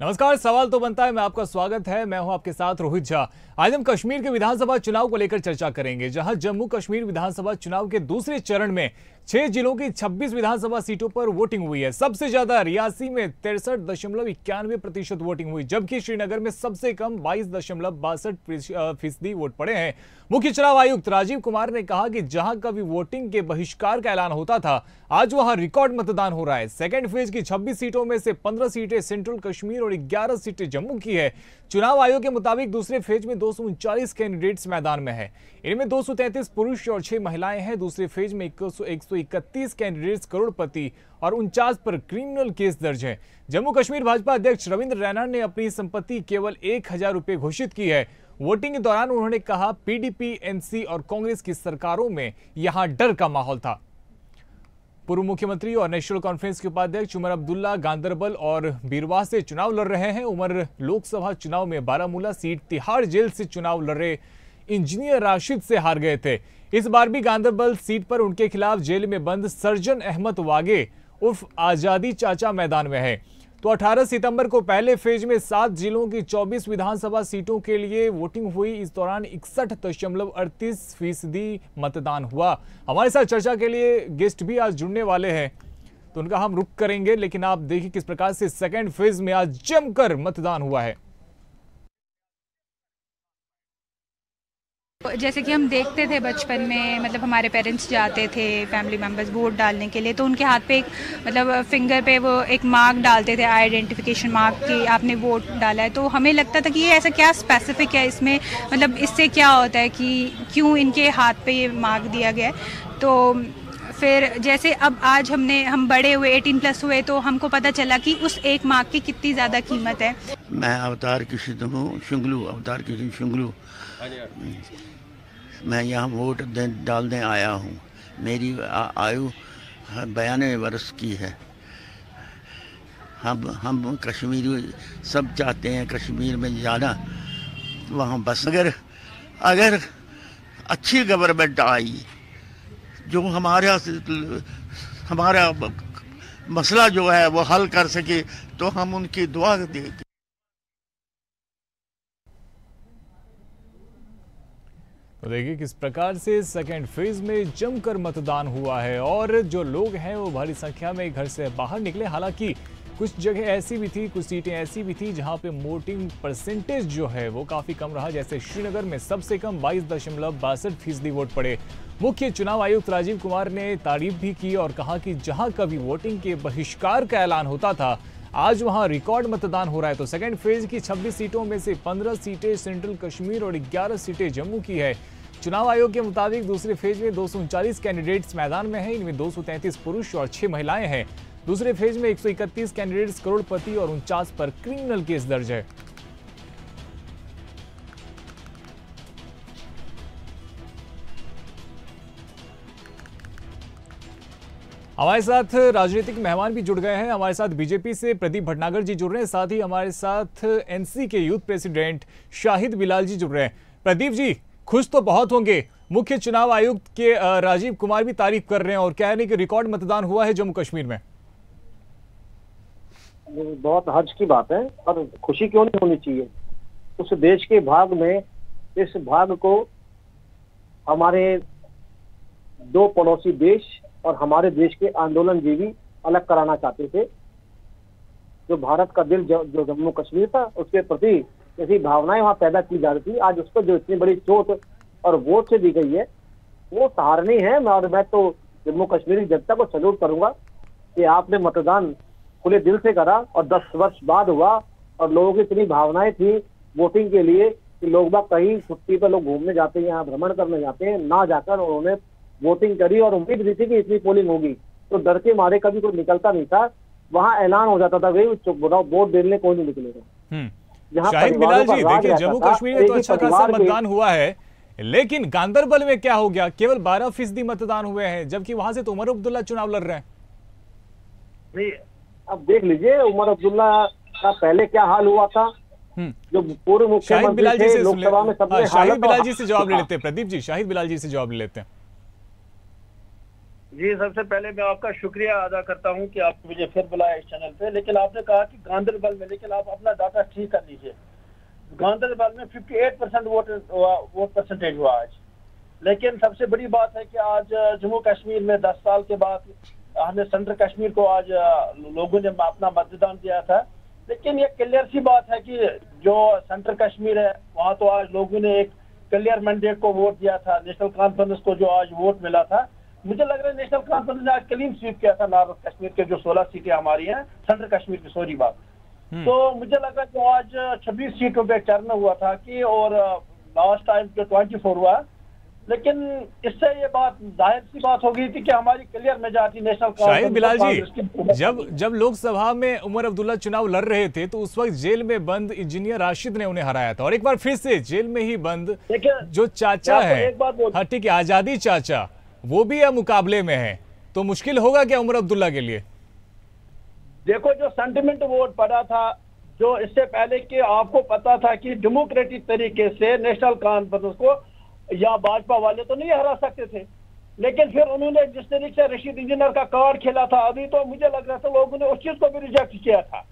नमस्कार। सवाल तो बनता है, मैं आपका स्वागत है। मैं हूं आपके साथ रोहित झा। आज हम कश्मीर के विधानसभा चुनाव को लेकर चर्चा करेंगे, जहां जम्मू कश्मीर विधानसभा चुनाव के दूसरे चरण में 6 जिलों की 26 विधानसभा सीटों पर वोटिंग हुई है। सबसे ज्यादा रियासी में 63.91% वोटिंग हुई, जबकि श्रीनगर में सबसे कम 22.62% वोट पड़े हैं। मुख्य चुनाव आयुक्त राजीव कुमार ने कहा कि जहां कभी वोटिंग के बहिष्कार का ऐलान होता था, आज वहां रिकॉर्ड मतदान हो रहा है। सेकेंड फेज की 26 सीटों में से 15 सीटें सेंट्रल कश्मीर और 11 सीटें जम्मू की है। चुनाव आयोग के मुताबिक दूसरे फेज में 239 कैंडिडेट्स मैदान में हैं। इनमें 233 पुरुष और 6 महिलाएं हैं। दूसरे फेज में 131 कैंडिडेट्स करोड़पति और 49 पर क्रिमिनल केस दर्ज है। जम्मू कश्मीर भाजपा अध्यक्ष रविंद्र रैना ने अपनी संपत्ति केवल 1000 रुपए घोषित की है। वोटिंग के दौरान उन्होंने कहा, पीडीपी, एनसी और कांग्रेस की सरकारों में यहां डर का माहौल था। पूर्व मुख्यमंत्री और नेशनल कॉन्फ्रेंस के उपाध्यक्ष उमर अब्दुल्ला गांदरबल और बीरवाह से चुनाव लड़ रहे हैं। उमर लोकसभा चुनाव में बारामूला सीट, तिहाड़ जेल से चुनाव लड़ रहे इंजीनियर राशिद से हार गए थे। इस बार भी गांदरबल सीट पर उनके खिलाफ जेल में बंद सर्जन अहमद वागे उर्फ आजादी चाचा मैदान में है। तो 18 सितंबर को पहले फेज में 7 जिलों की 24 विधानसभा सीटों के लिए वोटिंग हुई। इस दौरान 61.38% मतदान हुआ। हमारे साथ चर्चा के लिए गेस्ट भी आज जुड़ने वाले हैं, तो उनका हम रुख करेंगे, लेकिन आप देखिए किस प्रकार से सेकेंड फेज में आज जमकर मतदान हुआ है। जैसे कि हम देखते थे बचपन में, मतलब हमारे पेरेंट्स जाते थे, फैमिली मेंबर्स वोट डालने के लिए, तो उनके हाथ पे एक फिंगर पे वो एक मार्क डालते थे, आइडेंटिफिकेशन मार्क कि आपने वोट डाला है। तो हमें लगता था कि ये ऐसा क्या स्पेसिफिक है इसमें, मतलब इससे क्या होता है कि क्यों इनके हाथ पे ये मार्क दिया गया है। तो फिर जैसे अब आज हम बड़े हुए, 18+ हुए, तो हमको पता चला कि उस एक मार्क की कितनी ज़्यादा कीमत है। मैं अवतार कृष्ण हूँ, शुंगलू। मैं यहाँ वोट डालने आया हूँ। मेरी आयु 92 वर्ष की है। हम कश्मीरी सब चाहते हैं कश्मीर में जाना, वहाँ बस अगर अच्छी गवर्नमेंट आई जो हमारा मसला जो है वो हल कर सके, तो हम उनकी दुआ देंगे। तो देखिए किस प्रकार से सेकेंड फेज में जमकर मतदान हुआ है और जो लोग हैं वो भारी संख्या में घर से बाहर निकले। हालांकि कुछ जगह ऐसी भी थी, कुछ सीटें ऐसी भी थी जहां पे वोटिंग परसेंटेज जो है वो काफी कम रहा। जैसे श्रीनगर में सबसे कम 22.62% वोट पड़े। मुख्य चुनाव आयुक्त राजीव कुमार ने तारीफ भी की और कहा कि जहां कभी वोटिंग के बहिष्कार का ऐलान होता था, आज वहां रिकॉर्ड मतदान हो रहा है। तो सेकेंड फेज की 26 सीटों में से 15 सीटें सेंट्रल कश्मीर और 11 सीटें जम्मू की है। चुनाव आयोग के मुताबिक दूसरे फेज में 239 कैंडिडेट्स मैदान में हैं। इनमें 233 पुरुष और 6 महिलाएं हैं। दूसरे फेज में 131 कैंडिडेट्स करोड़पति और 49 पर क्रिमिनल केस दर्ज है। हमारे साथ राजनीतिक मेहमान भी जुड़ गए हैं। हमारे साथ बीजेपी से प्रदीप भटनागर जी जुड़ रहे हैं, साथ ही हमारे साथ एनसी के यूथ प्रेसिडेंट शाहिद बिलाल जी जुड़ रहे हैं। प्रदीप जी, खुश तो बहुत होंगे, मुख्य चुनाव आयुक्त के राजीव कुमार भी तारीफ कर रहे हैं और कह रहे हैं कि रिकॉर्ड मतदान हुआ है जम्मू कश्मीर में। बहुत हर्ष की बात है, और खुशी क्यों नहीं होनी चाहिए। उस देश के भाग में इस भाग को हमारे 2 पड़ोसी देश और हमारे देश के आंदोलन जीवी अलग कराना चाहते थे। जो भारत का दिल जो जम्मू कश्मीर था, उसके प्रति ऐसी भावनाएं वहां पैदा की जा रही थी। आज उसको जो इतनी बड़ी चोट और वोट से दी गई है, वो सराहनीय है। और मैं तो जम्मू कश्मीर की जनता को सैल्यूट करूंगा कि आपने मतदान खुले दिल से करा और 10 वर्ष बाद हुआ, और लोगों की इतनी भावनाएं थी वोटिंग के लिए कि लोग बाग कहीं छुट्टी पर लोग घूमने जाते हैं, यहाँ भ्रमण करने जाते हैं, ना जाकर उन्होंने वोटिंग करी और उम्मीद भी थी कि इतनी पोलिंग होगी। तो डर के मारे कभी कोई निकलता नहीं था। वहां ऐलान हो जाता था भाई वोट देने कोई नहीं निकलेगा। शाहिद बिलाल जी, देखिए जम्मू कश्मीर में तो अच्छा खासा मतदान हुआ है, लेकिन गांदरबल में क्या हो गया? केवल 12% मतदान हुए हैं, जबकि वहां से तो उमर अब्दुल्ला चुनाव लड़ रहे हैं। नहीं, अब देख लीजिए उमर अब्दुल्ला का पहले क्या हाल हुआ था। जो पूर्व मुख्यमंत्री थे, लोकसभा में सबने शाहिद बिलाल जी से जवाब ले लेते हैं। प्रदीप जी, शाहिद बिलाल जी से जवाब ले लेते हैं। जी, सबसे पहले मैं आपका शुक्रिया अदा करता हूं कि आपने मुझे फिर बुलाया इस चैनल पे। लेकिन आपने कहा कि गांधरबल में, लेकिन आप अपना डाटा ठीक कर लीजिए। गांधरबल में 58% वोट परसेंटेज हुआ आज। लेकिन सबसे बड़ी बात है कि आज जम्मू कश्मीर में 10 साल के बाद हमने सेंट्रल कश्मीर को आज लोगों ने अपना मतदान दिया था। लेकिन ये क्लियर सी बात है कि जो सेंट्रल कश्मीर है वहाँ तो आज लोगों ने एक क्लियर मैंडेट को वोट दिया था। नेशनल कॉन्फ्रेंस को जो आज वोट मिला था, मुझे लग रहा है नेशनल कॉन्फ्रेंस ने आज क्लीन स्वीप किया था नॉर्थ कश्मीर के जो 16 सीटें हमारी हैं, सेंट्रल कश्मीर की, सॉरी बात। तो मुझे लगा कि आज 26 सीटों पे टर्न हुआ था कि, और लास्ट टाइम जो 24 हुआ। लेकिन इससे ये बात जाहिर सी बात हो गई थी कि हमारी clear majority national Shahid Bilal ji, जब लोकसभा में उमर अब्दुल्ला चुनाव लड़ रहे थे तो उस वक्त जेल में बंद इंजीनियर राशिद ने उन्हें हराया था, और एक बार फिर से जेल में ही बंद जो चाचा है, हाँ ठीक है, आजादी चाचा, वो भी अब मुकाबले में है। तो मुश्किल होगा क्या उमर अब्दुल्ला के लिए? देखो, जो सेंटिमेंट वोट पड़ा था, जो इससे पहले कि आपको पता था कि डेमोक्रेटिक तरीके से नेशनल कॉन्फ्रेंस को या भाजपा वाले तो नहीं हरा सकते थे। लेकिन फिर उन्होंने जिस तरीके से रशीद इंजीनियर का कार्ड खेला था, अभी तो मुझे लग रहा था लोगों ने उस चीज को भी रिजेक्ट किया था।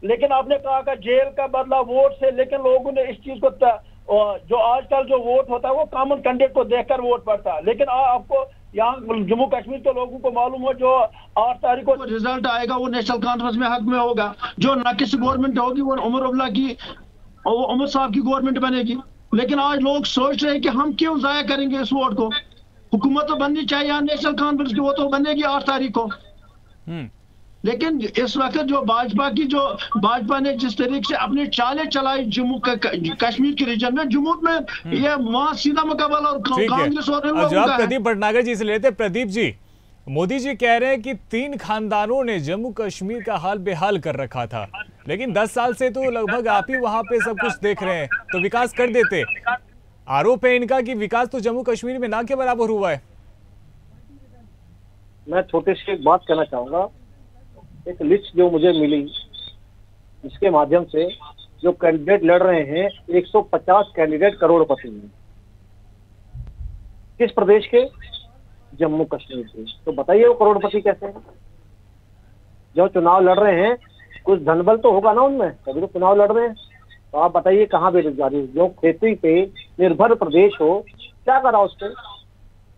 लेकिन आपने कहा कि जेल का बदला वोट से, लेकिन लोगों ने इस चीज को जो आजकल जो वोट होता है वो कॉमन कैंडिडेट को देखकर वोट पड़ता है। लेकिन आपको यहाँ जम्मू कश्मीर के लोगों को मालूम हो, जो 8 तारीख को रिजल्ट आएगा वो नेशनल कॉन्फ्रेंस में हक में होगा। जो नाकिस गवर्नमेंट होगी वो उमर अब्दुल्ला की, वो उमर साहब की गवर्नमेंट बनेगी। लेकिन आज लोग सोच रहे हैं कि हम क्यों जाया करेंगे इस वोट को, हुकूमत तो बननी चाहिए नेशनल कॉन्फ्रेंस की, वो तो बनेगी 8 तारीख को। लेकिन इस वक्त जो भाजपा ने जिस तरीके से अपनी चालें चलाई जम्मू कश्मीर के रीजन में, जम्मू में ये वहां सीधा मुकाबला और कांग्रेस और जवाब प्रदीप भटनागर जी से लेते। प्रदीप जी, मोदी जी कह रहे हैं कि 3 खानदानों ने जम्मू कश्मीर का हाल बेहाल कर रखा था, लेकिन 10 साल से तो लगभग आप ही वहां पे सब कुछ देख रहे हैं, तो विकास कर देते। आरोप है इनका कि विकास तो जम्मू कश्मीर में ना के बराबर हुआ है। मैं छोटे से एक बात कहना चाहूंगा। एक लिस्ट जो मुझे मिली, इसके माध्यम से जो कैंडिडेट लड़ रहे हैं, 150 कैंडिडेट करोड़पति हैं। किस प्रदेश के? जम्मू कश्मीर के। तो बताइए वो करोड़पति कैसे हैं? जो चुनाव लड़ रहे हैं, कुछ धनबल तो होगा ना उनमें, तभी तो चुनाव लड़ रहे हैं। तो आप बताइए कहाँ बेरोजगारी? जो खेती पे निर्भर प्रदेश हो, क्या करा उस पर?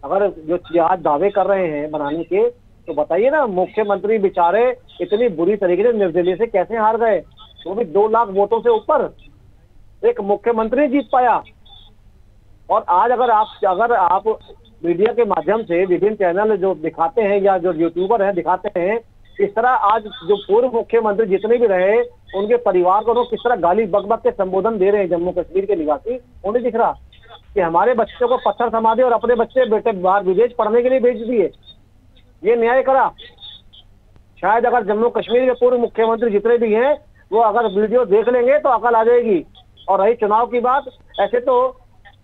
अगर जो आज दावे कर रहे हैं बनाने के, तो बताइए ना, मुख्यमंत्री बेचारे इतनी बुरी तरीके से निर्दलीय से कैसे हार गए? वो भी 2 लाख वोटों से ऊपर एक मुख्यमंत्री जीत पाया। और आज अगर आप मीडिया के माध्यम से विभिन्न चैनल जो दिखाते हैं या जो यूट्यूबर हैं दिखाते हैं, इस तरह आज जो पूर्व मुख्यमंत्री जितने भी रहे, उनके परिवार को किस तरह गाली बक के संबोधन दे रहे हैं जम्मू कश्मीर के निवासी, उन्हें दिख रहा कि हमारे बच्चों को पत्थर थमा दिए और अपने बच्चे बेटे बाहर विदेश पढ़ने के लिए भेज दिए। ये न्याय करा? शायद अगर जम्मू कश्मीर के पूर्व मुख्यमंत्री जितने भी हैं वो अगर वीडियो देख लेंगे तो अकल आ जाएगी। और रही चुनाव की बात, ऐसे तो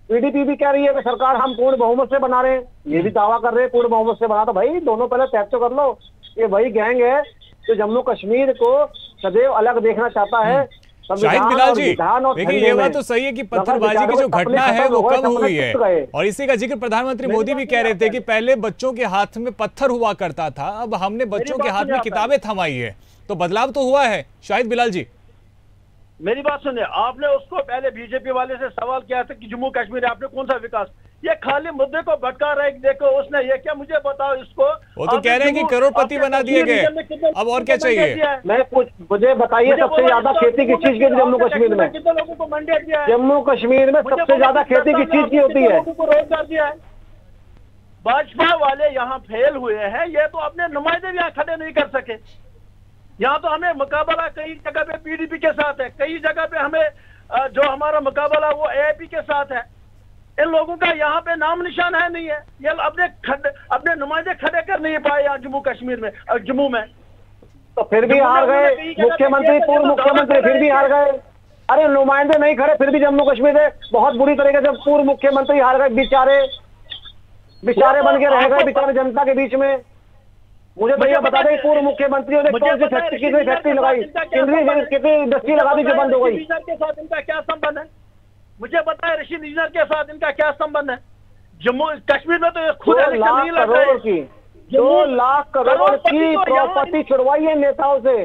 पीडीपी भी कह रही है कि सरकार हम पूर्ण बहुमत से बना रहे हैं, ये भी दावा कर रहे हैं पूर्ण बहुमत से बना। तो भाई दोनों पहले तय तो कर लो। ये वही गैंग है जो जम्मू कश्मीर को सदैव अलग देखना चाहता है। शाहिद बिलाल जी, देखिए ये बात तो सही है कि पत्थरबाजी की जो घटना है वो कम हुई है, और इसी का जिक्र प्रधानमंत्री मोदी भी कह रहे थे कि पहले बच्चों के हाथ में पत्थर हुआ करता था, अब हमने बच्चों के हाथ में किताबें थमाई है, तो बदलाव तो हुआ है। शाहिद बिलाल जी, मेरी बात सुनिए, आपने उसको पहले बीजेपी वाले से सवाल किया था कि जम्मू कश्मीर में आपने कौन सा विकास, ये खाली मुद्दे को भटका रहा है। देखो उसने ये क्या, मुझे बताओ इसको। वो तो कह रहे हैं कि करोड़पति बना दिए गए, अब और क्या चाहिए? मुझे बताइए सबसे ज्यादा खेती किस चीज की जम्मू कश्मीर में? कितने लोगों को मंडेट दिया है? जम्मू कश्मीर में सबसे ज्यादा खेती किस चीज की होती है? रोजगार दिया है। भाजपा वाले यहाँ फेल हुए हैं, ये तो अपने नुमाइंदे भी यहाँ खड़े नहीं कर सके। यहाँ तो हमें मुकाबला कई जगह पे पीडीपी के साथ है, कई जगह पे हमें जो हमारा मुकाबला वो एआईपी के साथ है। इन लोगों का यहाँ पे नाम निशान है नहीं है। ये अपने नुमाइंदे खड़े कर नहीं पाए यहाँ जम्मू कश्मीर में, जम्मू में। तो फिर भी हार गए मुख्यमंत्री, पूर्व मुख्यमंत्री फिर भी हार गए। अरे नुमाइंदे नहीं खड़े फिर भी जम्मू कश्मीर में बहुत बुरी तरीके से पूर्व मुख्यमंत्री हार गए। बेचारे बन के रह गए बेचारे जनता के बीच में। मुझे भैया बता दें पूर्व मुख्यमंत्रियों ने कौन सी फैक्ट्री लगाई, कितनी इंडस्ट्री लगा दी जो बंद हो गई? के साथ इनका क्या संबंध है? मुझे बताए रशीद इंजीनियर के साथ इनका क्या संबंध है? जम्मू कश्मीर में तो खुद इलेक्शन नहीं लड़ रहे। 2 लाख करोड़ की प्रॉपर्टी छुड़वाई है नेताओं से,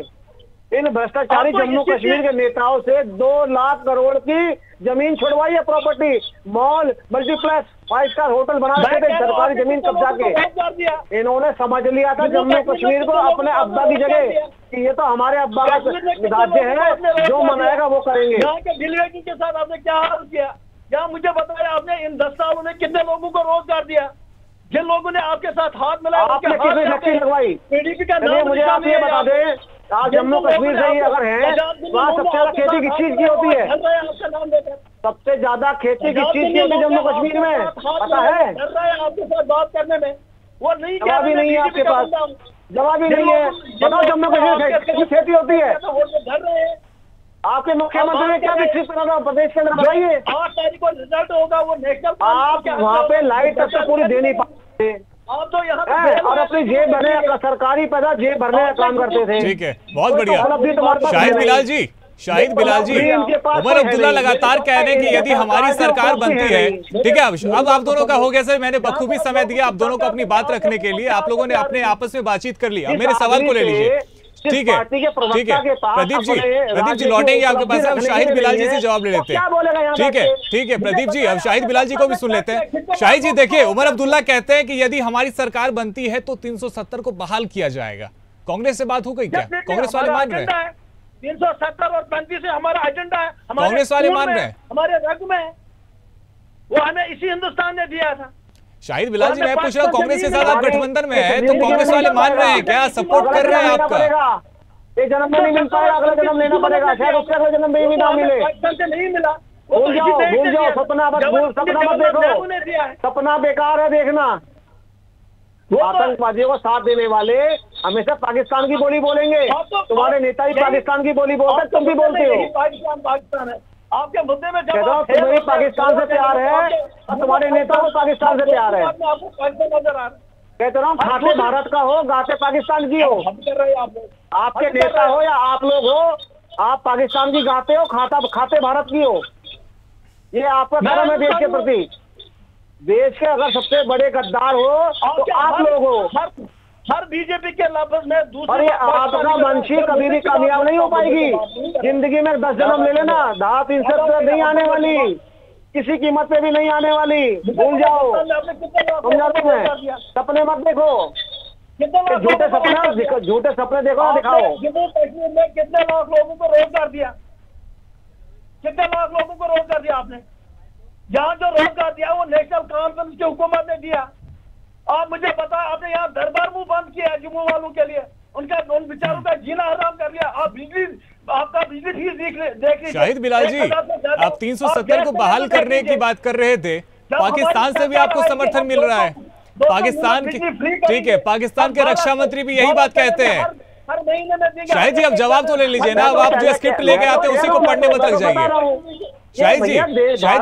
इन भ्रष्टाचारी जम्मू कश्मीर के नेताओं से 2 लाख करोड़ की जमीन छुड़वाई है, property, mall, multiplex, 5 star hotel बना रखे थे सरकारी जमीन कब्जा के। इन्होंने समझ लिया था जम्मू कश्मीर को अपने अब्बा की जगह कि ये तो हमारे अब्बा का राज्य है, जो मनाएगा वो करेंगे। यहाँ के दिलवेगी के साथ आपने क्या हाल किया? यहाँ मुझे बताया आपने इन 10 सालों में कितने लोगों को रोजगार दिया? जिन लोगों ने आपके साथ हाथ मिलाया, आपने कितनी फैक्ट्री लगवाई? मुझे आप ये बता दें, आज जम्मू कश्मीर से ही अगर है, वहाँ सबसे ज्यादा खेती किस चीज की होती है? सबसे ज्यादा खेती किस चीज की होती है जम्मू कश्मीर में, पता है? आपके साथ बात करने में वो नहीं, जवाब ही नहीं है आपके पास, जवाब ही नहीं है। बताओ जम्मू कश्मीर कितनी खेती होती है? आपके मुख्यमंत्री ने क्या विकसित करा प्रदेश के अंदर, बताइए। 8 तारीख को रिजल्ट होगा, वो नेशनल आप वहाँ पे लाइट तक तो पूरी दे नहीं पाते, आप तो यहाँ और अपनी जेब भरने, सरकारी पैसा जेब भरने का काम करते थे। ठीक है, बहुत बढ़िया। शाहिद बिलाल जी, शाहिद बिलाल जी, उमर अब्दुल्ला लगातार कह रहे हैं कि यदि हमारी सरकार बनती है, ठीक है, अब आप दोनों का हो गया सर, मैंने बखूबी समय दिया आप दोनों को अपनी बात रखने के लिए, आप लोगों ने अपने आपस में बातचीत कर ली। अब मेरे सवाल को ले लीजिए, ठीक है, ठीक है, प्रदीप जी लौटेंगे आपके पास, अब शाहिद बिलाल जी से जवाब ले लेते हैं। ठीक है, ठीक है, प्रदीप जी, अब शाहिद बिलाल जी को भी सुन लेते हैं। शाहिद जी देखिए, उमर अब्दुल्ला कहते हैं कि यदि हमारी सरकार बनती है तो 370 को बहाल किया जाएगा। कांग्रेस से बात हो गई क्या? कांग्रेस वाले मान रहे हैं 370 और 35 हमारा एजेंडा है, कांग्रेस वाले मान रहे हैं, हमारे रग में है, वो हमें इसी हिंदुस्तान ने दिया था। शाहिद बिलाल जी, मैं पूछ रहा हूँ कांग्रेस के साथ आप गठबंधन में है तो कांग्रेस वाले मान रहे हैं क्या, सपोर्ट कर रहे हैं आपका? एक जन्म में नहीं मिल पाएगा, अगला जन्म लेना पड़ेगा, शायद उससे अगले जन्म में भी ना मिले। नहीं मिला, भूल जाओ, सपना मत देखो, सपना बेकार है देखना। आतंकवादियों को साथ देने वाले हमेशा पाकिस्तान की बोली बोलेंगे, तुम्हारे नेता ही पाकिस्तान की बोली बोलते, तुम भी बोलते हो। पाकिस्तान है आपके मुद्दे में, तुम्हें पाकिस्तान से प्यार है और तुम्हारे नेताओं को पाकिस्तान से प्यार है। आपको पाकिस्तान नजर आ रहा है, कहते रहा हूँ, खाते भारत का हो, गाते पाकिस्तान की हो। हम कर रहे हैं आप लोग, आपके नेता हो या आप लोग हो, आप पाकिस्तान की गाते हो, खाते भारत की हो। ये आपका धर्म है देश के प्रति। देश के अगर सबसे बड़े गद्दार हो तो आप लोग हो। हर बीजेपी के लफ्ज में दूसरे, और ये आपका वंशी कभी भी कामयाब नहीं हो पाएगी जिंदगी में। 10 जन्म ले लेना, धारा 370 नहीं आने वाली, किसी कीमत पे भी नहीं आने वाली, भूल जाओ। समझा रहा हूं मैं, सपने मत देखो, झूठे सपने देखो ना, दिखाओ। जम्मू कश्मीर में कितने लाख लोगों को रोजगार दिया, कितने लाख लोगों को रोजगार दिया आपने? जहाँ जो रोजगार दिया वो नेशनल कॉन्फ्रेंस की हुकूमत ने दिया। आप मुझे बता, आपने यहाँ दरबार मुंह बंद किया है जम्मू वालों के लिए, उन बेचारों का जीना हराम कर लिया। आप बिजली, आपका बिजली फीस देख लीजिए। शाहिद बिलाल जी, आप 370 को बहाल करने की बात कर रहे थे, पाकिस्तान से भी आपको समर्थन मिल रहा है, पाकिस्तान की, ठीक है, पाकिस्तान के रक्षा मंत्री भी यही बात कहते हैं। हर महीने में शाहिद जी अब जवाब तो ले लीजिए ना, अब आप जो स्क्रिप्ट लेके आते हैं उसी को पढ़ने मत लग जाइए। शाहिद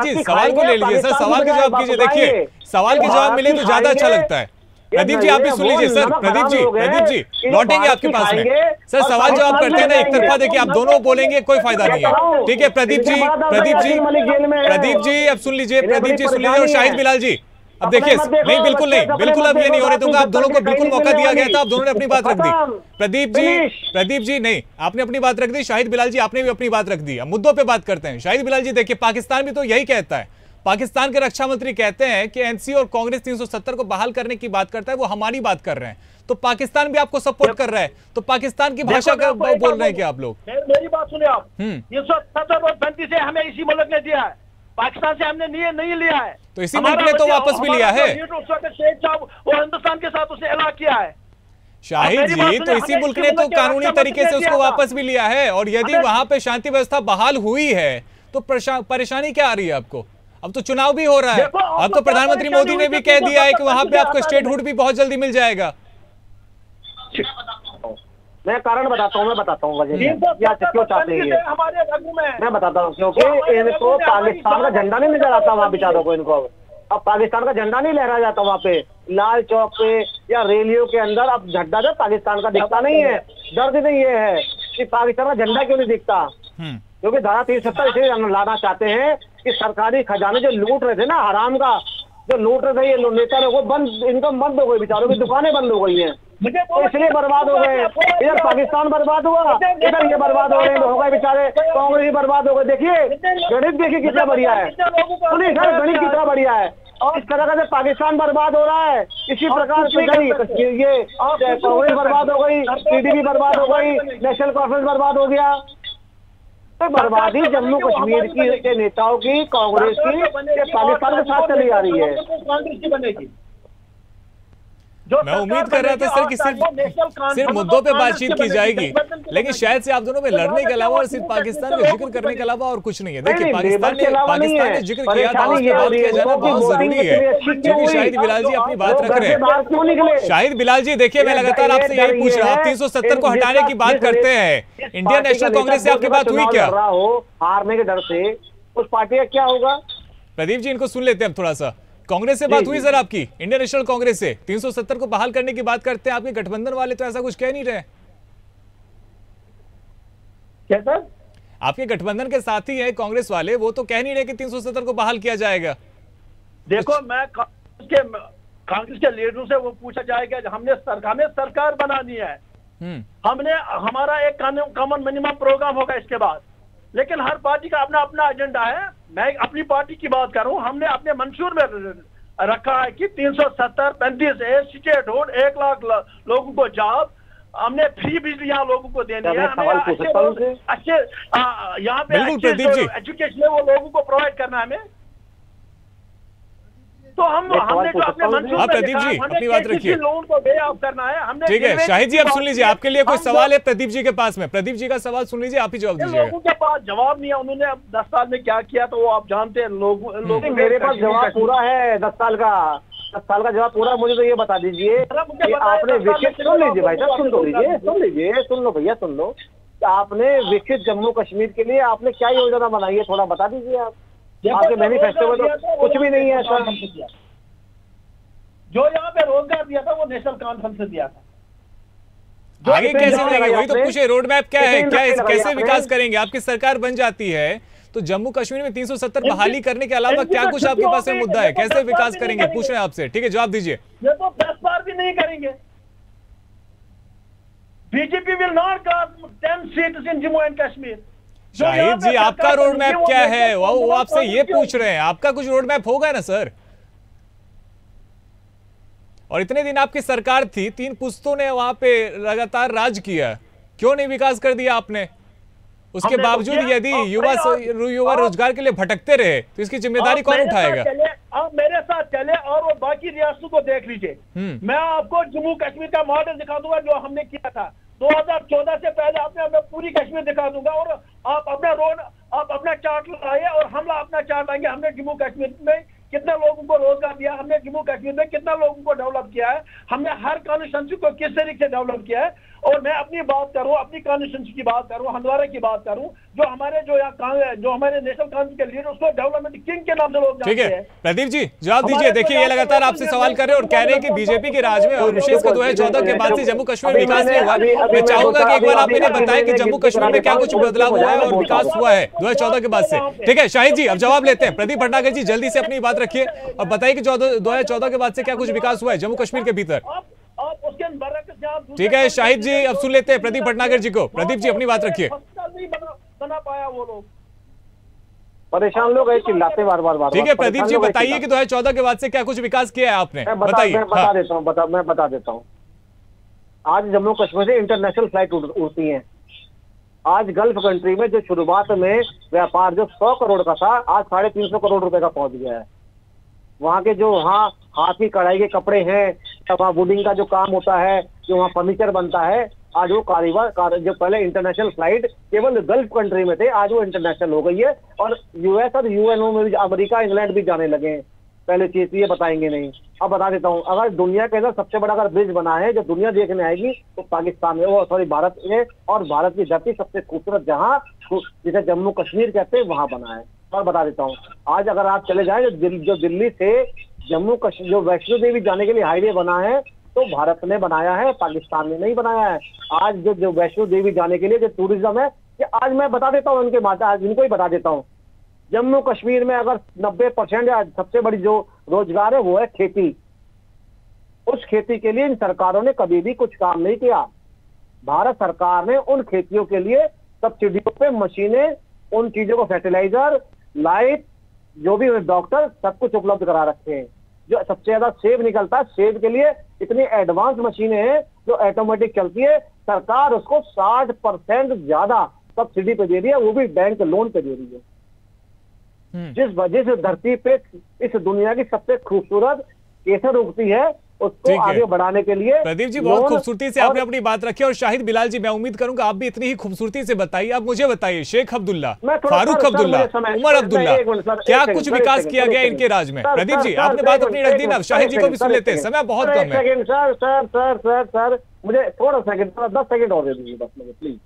जी सवाल को ले लीजिए सर, सवाल के जवाब कीजिए। देखिए सवाल के जवाब मिले तो ज्यादा अच्छा लगता है। प्रदीप जी आप भी सुन लीजिए सर, प्रदीप जी लौटेंगे आपके पास में सर, सवाल जवाब करते हैं ना एक तरफा। देखिए आप दोनों बोलेंगे कोई फायदा नहीं है, ठीक है। प्रदीप जी अब सुन लीजिए, प्रदीप जी सुन लीजिए, और शाहिद बिलाल जी अब देखिए, नहीं बिल्कुल नहीं, बिल्कुल अब ये नहीं होने दूंगा। आप दोनों को बिल्कुल मौका दिया गया था, आप दोनों ने अपनी बात रख दी। प्रदीप जी नहीं, आपने अपनी बात रख दी, शाहिद बिलाल जी आपने भी अपनी बात रख दी। अब मुद्दों पे बात करते हैं। शाहिद बिलाल जी देखिए, पाकिस्तान भी तो यही कहता है, पाकिस्तान के रक्षा मंत्री कहते हैं कि एनसी और कांग्रेस 370 को बहाल करने की बात करता है, वो हमारी बात कर रहे हैं, तो पाकिस्तान भी आपको सपोर्ट कर रहा है, तो पाकिस्तान की भाषा का बोल रहे हैं क्या आप लोग? मेरी बात सुनिए आप, 370 और 35 से हमें इसी मुल्क ने दिया है, पाकिस्तान से हमने नहीं लिया है, तो इसी मुल्क ने तो वापस भी लिया है। शेख साहब वो हिंदुस्तान के साथ उसने ऐलान किया है। शाहिद जी तो इसी मुल्क ने तो कानूनी तरीके से उसको वापस भी लिया है, और यदि वहां पे शांति व्यवस्था बहाल हुई है तो परेशानी क्या आ रही है आपको? अब तो चुनाव भी हो रहा है, अब तो प्रधानमंत्री मोदी ने भी कह दिया है कि वहां पे आपको स्टेटहुड भी बहुत जल्दी मिल जाएगा। मैं कारण बताता हूँ वजह क्यों चाहते हैं ये, मैं बताता हूँ। क्योंकि इनको पाकिस्तान का झंडा नहीं नजर आता वहाँ बेचारों को, इनको अब पाकिस्तान का झंडा नहीं लहरा जाता वहाँ पे, लाल चौक पे या रैलियों के अंदर अब झंडा जो पाकिस्तान का दिखता नहीं है। दर्द नहीं ये है कि पाकिस्तान का झंडा क्यों नहीं दिखता, क्योंकि धारा 370 इसलिए लाना चाहते हैं कि सरकारी खजाने जो लूट रहे थे ना, हराम का जो लूट रहे थे ये नेता लोग, वो बंद, इनकम बंद हो गई, बेचारों की दुकानें बंद हो गई हैं, तो इसलिए बर्बाद हो गए। इधर पाकिस्तान बर्बाद हुआ, इधर ये बर्बाद हो गए, हो गए बेचारे, कांग्रेस ही बर्बाद हो गए। देखिए गणित देखिए कितना बढ़िया है, सुनिए सर गणित कितना बढ़िया है। और इस तरह से पाकिस्तान बर्बाद हो रहा है, इसी प्रकार से ये कांग्रेस बर्बाद हो गई, PDP बर्बाद हो गई, नेशनल कॉन्फ्रेंस बर्बाद हो गया। तो बर्बादी जम्मू कश्मीर के नेताओं की, कांग्रेस की, पाकिस्तान के साथ चली आ रही है। कांग्रेस की बनेगी। मैं उम्मीद कर रहा था सर कि सिर्फ मुद्दों पे बातचीत की जाएगी, लेकिन शायद से आप दोनों में लड़ने के अलावा और सिर्फ पाकिस्तान का जिक्र करने के अलावा और कुछ नहीं है। देखिए पाकिस्तान ने जिक्र किया था, उसके बात किया जाना बहुत जरूरी है, क्योंकि शाहिद बिलाल जी अपनी बात रख रहे हैं। शाहिद बिलाल जी देखिए, मैं लगातार आपसे यही पूछ रहा हूँ, 370 को हटाने की बात करते हैं, इंडियन नेशनल कांग्रेस से आपकी बात हुई क्या? हारने के डर से उस पार्टी का क्या होगा? प्रदीप जी इनको सुन लेते हैं थोड़ा सा। कांग्रेस से बात हुई सर आपकी, इंडियन नेशनल कांग्रेस से 370 को बहाल करने की बात करते हैं, आपके गठबंधन वाले तो ऐसा कुछ कह नहीं रहे। क्या सर? आपके गठबंधन के साथी हैं कांग्रेस वाले, वो तो कह नहीं रहे कि 370 को बहाल किया जाएगा। देखो मैं कांग्रेस के लीडरों से वो पूछा जाएगा, हमें सरकार बनानी है, हमने हमारा एक कॉमन मिनिमम प्रोग्राम होगा इसके बाद, लेकिन हर पार्टी का अपना अपना एजेंडा है। मैं अपनी पार्टी की बात कर रहा हूँ, हमने अपने मंशूर में रखा है कि 370 35 स्टेट होल्ड 1 लाख लोगों को जॉब, हमने फ्री बिजली यहाँ लोगों को देनी है, हमें अच्छे यहाँ पे एजुकेशन है वो लोगों को प्रोवाइड करना है हमें। तो हमने जो अपने मंशूर प्रदीप जी अपनी बात रखिए, लोगों को वे ऑफ करना है हमने। ठीक है शाहिद जी आप सुन लीजिए, आपके लिए कोई सवाल है प्रदीप जी के पास में? प्रदीप जी का सवाल सुन लीजिए, आप ही जवाब दीजिएगा। लोगों के पास जवाब नहीं है, उन्होंने अब 10 साल में क्या किया तो वो आप जानते हैं। लोग मेरे पास जवाब पूरा है 10 साल का, 10 साल का जवाब पूरा। मुझे तो ये बता दीजिए कि आपने विकसित, सुन लीजिए भाई साहब, सुन लीजिए, सुन लो भैया, सुन लो, आपने विकसित जम्मू कश्मीर के लिए आपने क्या योजना बनाई है, थोड़ा बता दीजिए आप। आपके मैनिफेस्टो में तो कुछ भी नहीं है सर। जो यहाँ पे रोजगार दिया था वो नेशनल कॉन्फ्रेंस से दिया था। आगे कैसे देंगे वही तो पूछे, रोड मैप क्या है, क्या कैसे विकास करेंगे? आपकी सरकार बन जाती है तो जम्मू कश्मीर में 370 बहाली करने के अलावा क्या कुछ आपके पास में मुद्दा है? कैसे विकास करेंगे? पूछ रहे हैं आपसे, ठीक है जवाब दीजिए। ये तो 10 बार भी नहीं करेंगे। BJP will not got 10 seats in Jammu and Kashmir. Shahid ji आपका रोड मैप क्या है, वो आपसे ये पूछ रहे हैं, आपका कुछ रोड मैप होगा ना सर? और इतने दिन आपकी सरकार थी, 3 पुश्तों ने वहां पे लगातार राज किया, क्यों नहीं विकास कर दिया आपने? उसके बावजूद यदि युवा रोजगार के लिए भटकते रहे तो इसकी जिम्मेदारी कौन उठाएगा? आप मेरे साथ चले और वो बाकी रियासतों को देख लीजिए। मैं आपको जम्मू कश्मीर का मॉडल दिखा दूंगा जो हमने किया था 2014 से पहले। मैं पूरी कश्मीर दिखा दूंगा और आप अपना रोड, आप अपना चार्ट लाइए और हम अपना चार्ट लाएंगे। हमने जम्मू कश्मीर में कितने लोगों को रोजगार दिया, हमने जम्मू कश्मीर में कितना लोगों को डेवलप किया है, हमने हर कॉन्स्टिट्यूंसी को किस तरीके से डेवलप किया है। और मैं अपनी बात करूं, अपनी कॉन्स्टिट्यूंसी की बात करूं, हंदवाड़ा की बात करूं, जो हमारे जो हमारे नेशनल कांग्रेस के लीडर उसको डेवलपमेंट किंग के नाम से लोग जानते हैं। प्रदीप जी जवाब दीजिए। देखिए ये लगातार आपसे सवाल कर रहे हैं और कह रहे हैं कि बीजेपी के राज में और विशेषकर 2014 के बाद से जम्मू कश्मीर विकास नहीं हुआ। मैं चाहूंगा कि एक बार आप इन्हें बताएं कि जम्मू कश्मीर में क्या कुछ बदलाव हुआ है और विकास हुआ है 2014 के बाद से। ठीक है शाहिद जी अब जवाब लेते हैं। प्रदीप भटनागर जी जल्दी से अपनी बात रखिए और बताइए कि 2014 के बाद से क्या कुछ विकास हुआ है जम्मू कश्मीर के भीतर। ठीक है शाहिद जी अब सुन लेते हैं प्रदीप भटनागर जी को। प्रदीप जी अपनी बात रखिए। बना पाया वो लोग, परेशान लोग चिल्लाते बार बार। ठीक है प्रदीप जी बताइए कि 2014 के बाद से क्या कुछ विकास किया है आपने, बताइए। मैं बता देता हूँ। आज जम्मू कश्मीर से इंटरनेशनल फ्लाइट उड़ती हैं। आज गल्फ कंट्री में जो शुरुआत में व्यापार जो 100 करोड़ का था आज 350 करोड़ रुपए का पहुंच गया है। वहाँ के जो हाथ की कढ़ाई के कपड़े हैं, वहाँ वुडिंग का जो काम होता है, जो वहाँ फर्नीचर बनता है, आज वो कारोबार जो पहले इंटरनेशनल फ्लाइट केवल गल्फ कंट्री में थे आज वो इंटरनेशनल हो गई है। और यूएस और यूएनओ में भी, अमेरिका इंग्लैंड भी जाने लगे हैं। पहले चीज ये बताएंगे नहीं, अब बता देता हूँ। अगर दुनिया के अंदर सबसे बड़ा अगर ब्रिज बना है जो दुनिया देखने आएगी तो पाकिस्तान में, वो सॉरी भारत में, और भारत की धरती सबसे खूबसूरत जहाँ जिसे जम्मू कश्मीर कहते हैं वहां बना है। और बता देता हूँ आज अगर आप चले जाए जो दिल्ली से जम्मू कश्मीर जो वैष्णो देवी जाने के लिए हाईवे बना है तो भारत ने बनाया है, पाकिस्तान ने नहीं बनाया है। आज जो वैष्णो देवी जाने के लिए जो टूरिज्म है, आज मैं बता देता हूँ उनके माता, आज इनको ही बता देता हूँ। जम्मू कश्मीर में अगर 90% या सबसे बड़ी जो रोजगार है वो है खेती। उस खेती के लिए इन सरकारों ने कभी भी कुछ काम नहीं किया। भारत सरकार ने उन खेतियों के लिए सब्सिडियों पे मशीनें, उन चीजों को, फर्टिलाइजर, लाइट, जो भी डॉक्टर, सब कुछ उपलब्ध करा रखे हैं। जो सबसे ज्यादा सेब निकलता है, सेब के लिए इतनी एडवांस मशीनें हैं जो ऑटोमेटिक चलती है। सरकार उसको 60% ज्यादा सब्सिडी पे दे रही है, वो भी बैंक लोन पे दे रही है। जिस वजह से धरती पे इस दुनिया की सबसे खूबसूरत केसर उगती है, उसको आगे बढ़ाने के लिए। प्रदीप जी, बहुत खूबसूरती से आपने अपनी बात रखी। और शाहिद बिलाल जी, मैं उम्मीद करूंगा आप भी इतनी ही खूबसूरती से बताइए। आप मुझे बताइए, शेख अब्दुल्ला, फारूक अब्दुल्ला, उमर अब्दुल्ला, क्या कुछ विकास किया गया इनके राज में? प्रदीप जी, आपने बात अपनी रख दी ना, शाहिद जी को भी सुन लेते हैं, समय बहुत कम है। सर मुझे थोड़ा सेकंड, 10 सेकंड और दे दीजिए बस मुझे प्लीज।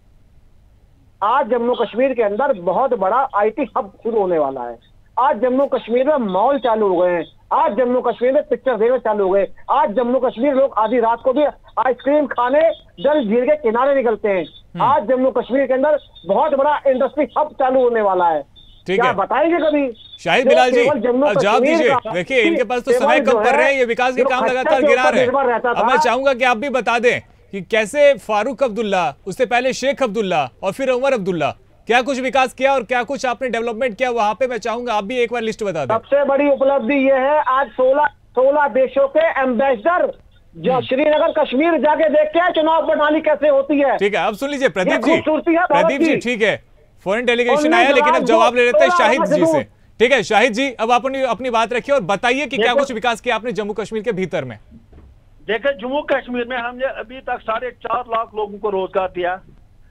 आज जम्मू कश्मीर के अंदर बहुत बड़ा IT हब शुरू होने वाला है। आज जम्मू कश्मीर में मॉल चालू हो गए हैं। आज जम्मू कश्मीर में पिक्चर थिएटर चालू हो गए। आज जम्मू कश्मीर लोग आधी रात को भी आइसक्रीम खाने डल झील के किनारे निकलते हैं। आज जम्मू कश्मीर के अंदर बहुत बड़ा इंडस्ट्री हब चालू होने वाला है। क्या बताएंगे कभी? शाहिद बिलाल जी, अब जवाब दीजिए। देखिए, इनके पास तो समय कम कर रहे हैं, ये विकास के काम लगातार गिरा रहे हैं। अब मैं चाहूंगा कि आप भी बता दें कि कैसे फारूक अब्दुल्ला, उससे पहले शेख अब्दुल्ला और फिर उमर अब्दुल्ला, क्या कुछ विकास किया और क्या कुछ आपने डेवलपमेंट किया वहां पे? मैं चाहूंगा आप भी एक बार लिस्ट बता दें। सबसे बड़ी उपलब्धि यह है, आज 16 देशों के एम्बेसडर जो श्रीनगर कश्मीर जाके देख के चुनाव प्रणाली कैसे होती है। ठीक है, अब सुन लीजिए प्रदीप जी। प्रदीप जी, ठीक है, फॉरेन डेलीगेशन आया, लेकिन अब जवाब ले लेते हैं शाहिद जी से। ठीक है शाहिद जी, अब आप अपनी बात रखिए और बताइए कि क्या कुछ विकास किया आपने जम्मू कश्मीर के भीतर में। देखिए, जम्मू कश्मीर में हमने अभी तक 4.5 लाख लोगों को रोजगार दिया।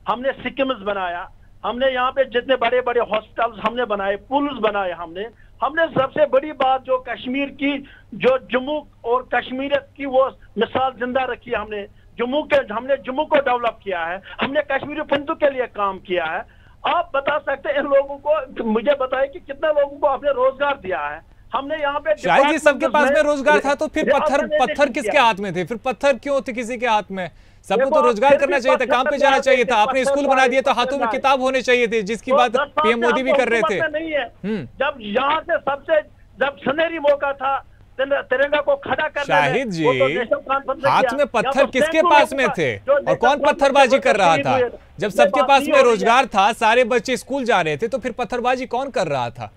हमने सिक्किम्स बनाया, हमने यहाँ पे जितने बड़े बड़े हॉस्पिटल्स हमने बनाए, पुल्स बनाए। हमने सबसे बड़ी बात जो कश्मीर की, जो जम्मू और कश्मीर की वो मिसाल जिंदा रखी है। हमने जम्मू को डेवलप किया है। हमने कश्मीरी पंतु के लिए काम किया है। आप बता सकते हैं इन लोगों को, मुझे बताइए कि कितने लोगों को आपने रोजगार दिया है। हमने यहाँ पे शायद जी सबके पास में रोजगार था, तो फिर पत्थर किसके हाथ में थे? फिर पत्थर क्यों थे किसी के हाथ में? सबको तो रोजगार करना चाहिए था, काम पे जाना चाहिए था। आपने स्कूल बना दिया तो हाथों में किताब होने चाहिए थे, जिसकी बात PM मोदी भी कर रहे थे। नहीं है, जब यहाँ से जब सुनहरी मौका था तिरंगा को खड़ा करने, शाहिद जी, हाथ में पत्थर किसके पास में थे और कौन पत्थरबाजी कर रहा था? जब सबके पास में रोजगार था, सारे बच्चे स्कूल जा रहे थे, तो फिर पत्थरबाजी कौन कर रहा था?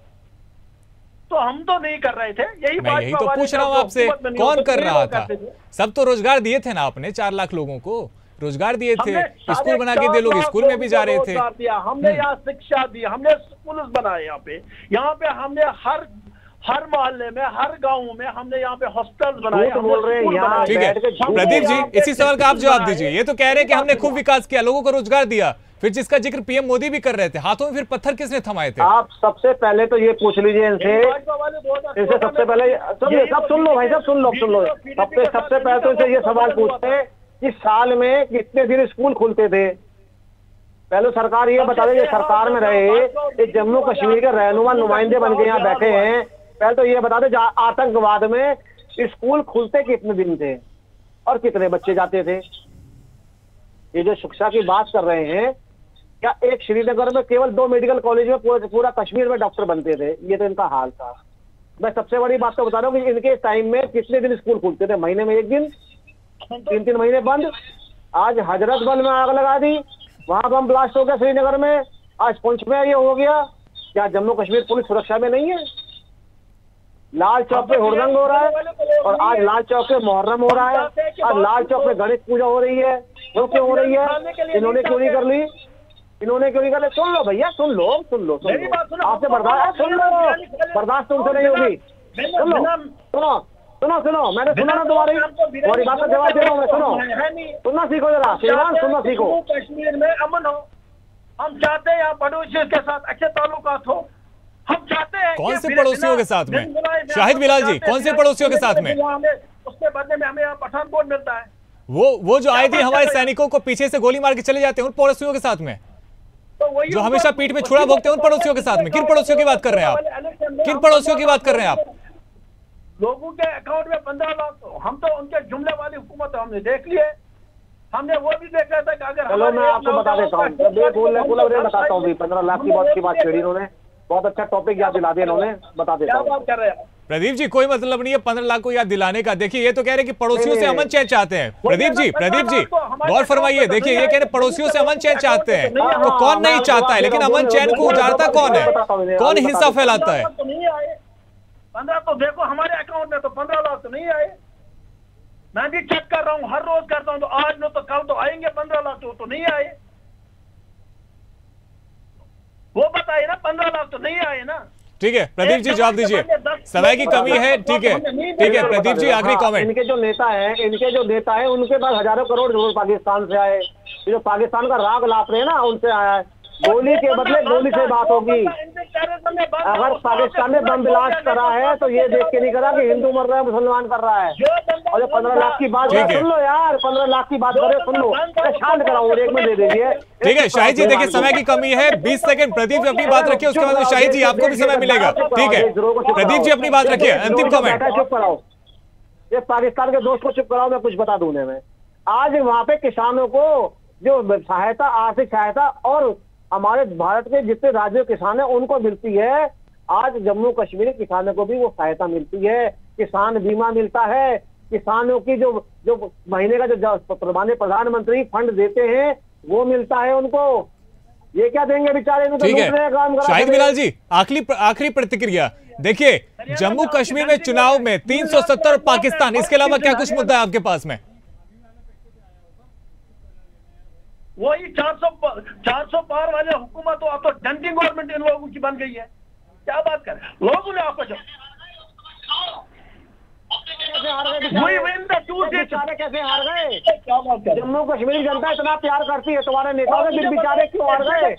तो हम तो नहीं कर रहे थे। यही तो पूछ रहा हूँ आपसे, कौन कर रहा था? सब तो रोजगार दिए थे ना आपने, 4 लाख लोगों को रोजगार दिए थे, स्कूल बना के दे, लोग स्कूल में भी जा रहे थे। हमने यहाँ शिक्षा दी, हमने स्कूल बनाए। यहाँ पे हमने हर मोहल्ले में, हर गांव में हमने यहाँ पे हॉस्पिटल बनाए। ठीक है प्रदीप जी, इसी सवाल का आप जवाब दीजिए। ये तो कह रहे हैं कि हमने खूब विकास किया, लोगों को रोजगार दिया, फिर जिसका जिक्र PM मोदी भी कर रहे थे, हाथों में फिर पत्थर किसने थमाए थे? आप सबसे पहले तो ये पूछ लीजिए इनसे सबसे पहले, सब सुन लो भाई, सब सुन लो। सबसे पहले तो इनसे ये सवाल पूछते हैं कि साल में कितने दिन स्कूल खुलते थे? पहले सरकार ये बता दें, सरकार में रहे ये जम्मू कश्मीर के रहनुमा नुमाइंदे बन के यहाँ बैठे हैं। पहले तो ये बता दें, आतंकवाद में स्कूल खुलते कितने दिन थे और कितने बच्चे जाते थे? ये जो शिक्षा की बात कर रहे हैं, क्या एक श्रीनगर में केवल 2 मेडिकल कॉलेज में पूरा कश्मीर में डॉक्टर बनते थे? ये तो इनका हाल था। मैं सबसे बड़ी बात तो बता रहा हूँ कि इनके टाइम में कितने दिन स्कूल खुलते थे? महीने में 1 दिन, 3 महीने बंद। आज हजरत बल में आग लगा दी, वहां बम ब्लास्ट हो गया श्रीनगर में। आज पुंछ में ये हो गया। क्या जम्मू कश्मीर पुलिस सुरक्षा में नहीं है? लाल चौक पे हुड़दंग हो रहा है और आज लाल चौक पे मुहर्रम हो रहा है, आज लाल चौक पे गणेश पूजा हो रही है। वो क्यों हो रही है? इन्होंने क्यों नहीं कर ली? सुन लो भैया, सुन लो। आपसे बर्दाश्त, सुन लो, बर्दाश्त तुमसे नहीं होगी। सुनो, मैंने सुना ना तुम्हारी बात का जवाब दे रहा हूँ मैं। सुनना सीखो जरा, श्रीमान, सुनना सीखो। कश्मीर में अमन हो, हम चाहते हैं यहाँ पड़ोसियों के साथ अच्छे ताल्लुकात हो। हम चाहते हैं कौन से पड़ोसियों के साथ में? शाहिद बिलाल जी, कौन से पड़ोसियों के साथ में? उसके बदले में हमें यहाँ पठानकोट मिलता है। वो जो आए थे हमारे सैनिकों को पीछे से गोली मार के चले जाते हैं, उन पड़ोसियों के साथ में? जो हमेशा पीठ में छुरा भोगते हैं, उन पड़ोसियों के साथ में? किन पड़ोसियों की बात कर रहे हैं आप? किन पड़ोसियों की बात कर रहे हैं आप? लोगों के अकाउंट में 15 लाख, हम तो उनके जुमले वाली हुकूमत हमने देख लिए। हमने वो भी देखा था कि अगर, चलो मैं आपको बता देता हूँ, बताता हूँ 15 लाख की बात छेड़ी इन्होंने। बहुत अच्छा टॉपिक याद दिला दिया इन्होंने, बता देता क्या हूँ। बात कर रहे हैं? प्रदीप जी कोई मतलब नहीं है 15 लाख को याद दिलाने का। देखिए ये तो कह रहे हैं कि पड़ोसियों से अमन चैन चाहते हैं। प्रदीप जी गौर फरमाइए। देखिए ये कह रहे पड़ोसियों से अमन चैन चाहते हैं, तो कौन नहीं चाहता है, लेकिन अमन चैन को उजाड़ता कौन है, कौन हिंसा फैलाता है? तो नहीं आए 15, तो देखो हमारे अकाउंट में तो 15 लाख तो नहीं आए। मैं भी चेक कर रहा हूँ, हर रोज करता हूँ, तो आज न तो कल तो आएंगे 15 लाख, तो नहीं आए। वो बताइए ना, 15 लाख तो नहीं आए ना। ठीक है प्रदीप जी जवाब दीजिए, समय की कमी है। ठीक है प्रदीप जी आखिरी कमेंट। इनके जो नेता है उनके पास हजारों करोड़ जरूर पाकिस्तान से आए, जो पाकिस्तान का राग लाप रहे हैं ना, उनसे आया है। गोली के बदले गोली से बात होगी। अगर पाकिस्तान ने बम ब्लास्ट करा है तो ये देख के नहीं करा कि हिंदू मर रहा है मुसलमान कर रहा है। और जो 15 लाख की बात सुन लो यार, 15 लाख की बात करे सुन लो, शांत कराओ, एक में दे दीजिए। ठीक है शाहिद जी, देखिए समय की कमी है, 20 सेकंड प्रदीप जी अपनी बात रखिए, उसके बाद में शाहिद जी आपको भी समय मिलेगा। ठीक है प्रदीप जी अपनी बात रखिए, अंतिम कमेंट। चुप कराओ, ये पाकिस्तान के दोस्त को चुप कराओ, मैं कुछ बता दूं उन्हें। आज वहाँ पे किसानों को जो सहायता, आर्थिक सहायता और हमारे भारत के जितने राज्यों किसान है उनको मिलती है, आज जम्मू कश्मीर के किसानों को भी वो सहायता मिलती है। किसान बीमा मिलता है, किसानों की जो महीने का जो प्रधानमंत्री फंड देते हैं वो मिलता है उनको। ये क्या देंगे बेचारे? ठीक है शाहिद बिलाल जी आखिरी प्रतिक्रिया। देखिए जम्मू कश्मीर में चुनाव में 370 और पाकिस्तान, इसके अलावा क्या कुछ मुद्दा है आपके पास में? वही 400 पार वाले हुकूमत, तो अब तो डंडी गवर्नमेंट इन लोगों की बन गई है। क्या बात कर रहे हैं लोगों ने आपको? कैसे हार गए? जम्मू कश्मीर की जनता इतना प्यार करती है तुम्हारे नेताओं से, फिर बेचारे क्यों हार गए?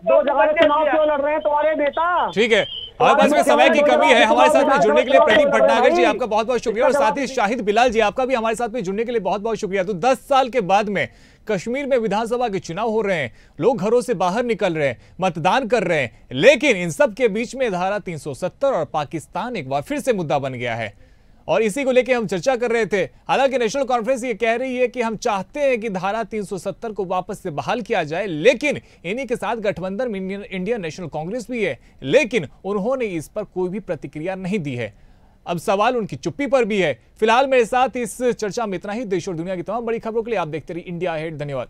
2 जगह चुनाव क्यों लड़ रहे हैं तुम्हारे नेता? ठीक है हमारे पास में समय की कमी है। हमारे साथ में जुड़ने के लिए प्रदीप भटनागर जी आपका बहुत बहुत शुक्रिया, और साथ ही शाहिद बिलाल जी आपका भी हमारे साथ में जुड़ने के लिए बहुत बहुत शुक्रिया। तो 10 साल के बाद में कश्मीर में विधानसभा के चुनाव हो रहे हैं, लोग घरों से बाहर निकल रहे हैं, मतदान कर रहे हैं, लेकिन इन सब के बीच में धारा 370 और पाकिस्तान एक बार फिर से मुद्दा बन गया है, और इसी को लेकर हम चर्चा कर रहे थे। हालांकि नेशनल कॉन्फ्रेंस ये कह रही है कि हम चाहते हैं कि धारा 370 को वापस से बहाल किया जाए, लेकिन इन्हीं के साथ गठबंधन में इंडियन नेशनल कांग्रेस भी है, लेकिन उन्होंने इस पर कोई भी प्रतिक्रिया नहीं दी है। अब सवाल उनकी चुप्पी पर भी है। फिलहाल मेरे साथ इस चर्चा में इतना ही। देश और दुनिया की तमाम बड़ी खबरों के लिए आप देखते रहिए इंडिया अहेड। धन्यवाद।